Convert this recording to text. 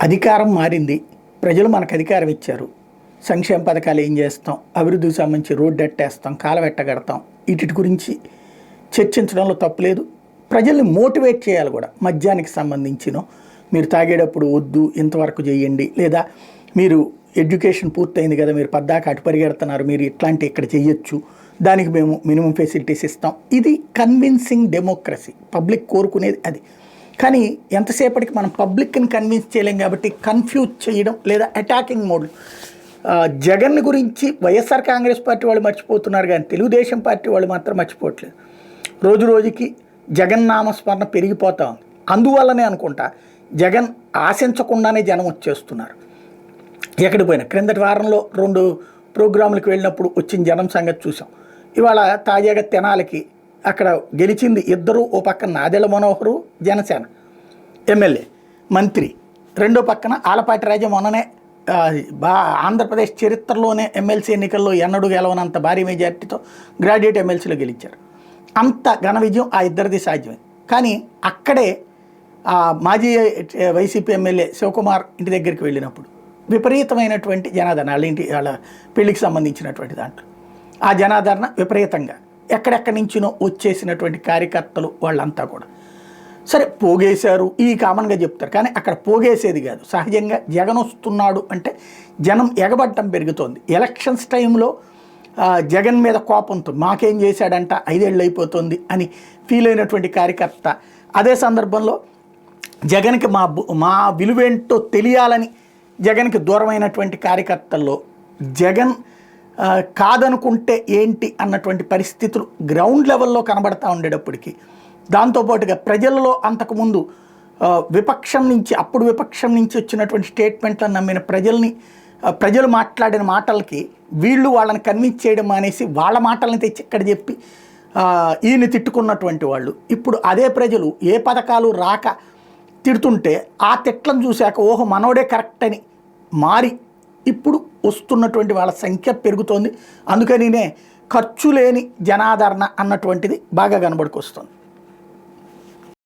అధికారం మారింది. ప్రజలు మనకు అధికారం ఇచ్చారు. సంక్షేమ పథకాలు ఏం చేస్తాం, అభివృద్ధికి సంబంధించి రోడ్డు ఎట్టేస్తాం, కాలవెట్టగడతాం, వీటి గురించి చర్చించడంలో తప్పులేదు. ప్రజల్ని మోటివేట్ చేయాలి కూడా. మద్యానికి సంబంధించినో మీరు తాగేటప్పుడు వద్దు, ఇంతవరకు చేయండి, లేదా మీరు ఎడ్యుకేషన్ పూర్తయింది కదా, మీరు పద్దాక అటు పరిగెడుతున్నారు, మీరు ఇట్లాంటి ఇక్కడ చేయొచ్చు, దానికి మేము మినిమం ఫెసిలిటీస్ ఇస్తాం. ఇది కన్విన్సింగ్ డెమోక్రసీ. పబ్లిక్ కోరుకునేది అది. కానీ ఎంతసేపటికి మనం పబ్లిక్ని కన్విన్స్ చేయలేం కాబట్టి కన్ఫ్యూజ్ చేయడం లేదా అటాకింగ్ మోడ్. జగన్ గురించి వైఎస్ఆర్ కాంగ్రెస్ పార్టీ వాళ్ళు మర్చిపోతున్నారు కానీ తెలుగుదేశం పార్టీ వాళ్ళు మాత్రం మర్చిపోవట్లేదు. రోజు రోజుకి జగన్ నామస్మరణ పెరిగిపోతా ఉంది. అందువల్లనే అనుకుంటా జగన్ ఆశించకుండానే జనం వచ్చేస్తున్నారు. ఎక్కడికి పోయినా క్రిందటి వారంలో 2 ప్రోగ్రాములకు వెళ్ళినప్పుడు వచ్చిన జనం సంగతి చూసాం. ఇవాళ తాజాగా తెనాలికి అక్కడ గెలిచింది ఇద్దరు. ఓ పక్కన నాదెళ్ల మనోహరు జనసేన ఎమ్మెల్యే మంత్రి, రెండో పక్కన ఆలపాటి రాజా మొన్ననే ఆంధ్రప్రదేశ్ చరిత్రలోనే ఎమ్మెల్సీ ఎన్నికల్లో ఎన్నడూ గెలవనంత భారీ మెజార్టీతో గ్రాడ్యుయేట్ ఎమ్మెల్సీలో గెలిచారు. అంత ఘన విజయం ఆ ఇద్దరిది సాధ్యమే. కానీ అక్కడే మాజీ వైసీపీ ఎమ్మెల్యే శివకుమార్ ఇంటి దగ్గరికి వెళ్ళినప్పుడు విపరీతమైనటువంటి జనాదరణ, వాళ్ళ పెళ్లికి సంబంధించినటువంటి దాంట్లో ఆ జనాదరణ విపరీతంగా ఎక్కడెక్కడి నుంచినో వచ్చేసినటువంటి కార్యకర్తలు వాళ్ళంతా కూడా సరే పోగేశారు, ఈ కామన్గా చెప్తారు. కానీ అక్కడ పోగేసేది కాదు. సహజంగా జగన్ వస్తున్నాడు అంటే జనం ఎగబడటం పెరుగుతోంది. ఎలక్షన్స్ టైంలో జగన్ మీద కోపంతో మాకేం చేశాడంట 5 ఏళ్ళు అయిపోతుంది అని ఫీల్ అయినటువంటి కార్యకర్త, అదే సందర్భంలో జగన్కి మా విలువేంటో తెలియాలని జగన్కి దూరమైనటువంటి కార్యకర్తల్లో జగన్ కాదనుకుంటే ఏంటి అన్నటువంటి పరిస్థితులు గ్రౌండ్ లెవెల్లో కనబడతా ఉండేటప్పటికీ, దాంతోపాటుగా ప్రజల్లో అంతకుముందు విపక్షం నుంచి వచ్చినటువంటి స్టేట్మెంట్లను నమ్మిన ప్రజలు మాట్లాడిన మాటలకి వీళ్ళు వాళ్ళని కన్విన్స్ చేయడం మానేసి వాళ్ళ మాటల్ని తెచ్చి ఇక్కడ చెప్పి ఈయన తిట్టుకున్నటువంటి వాళ్ళు ఇప్పుడు అదే ప్రజలు ఏ పథకాలు రాక తిడుతుంటే ఆ తిట్లను చూశాక ఓహో మనోడే కరెక్ట్ అని మారి ఇప్పుడు వస్తున్నటువంటి వాళ్ళ సంఖ్య పెరుగుతోంది. అందుకనినే ఖర్చు లేని జనాదరణ అన్నటువంటిది బాగా కనబడుకొస్తుంది.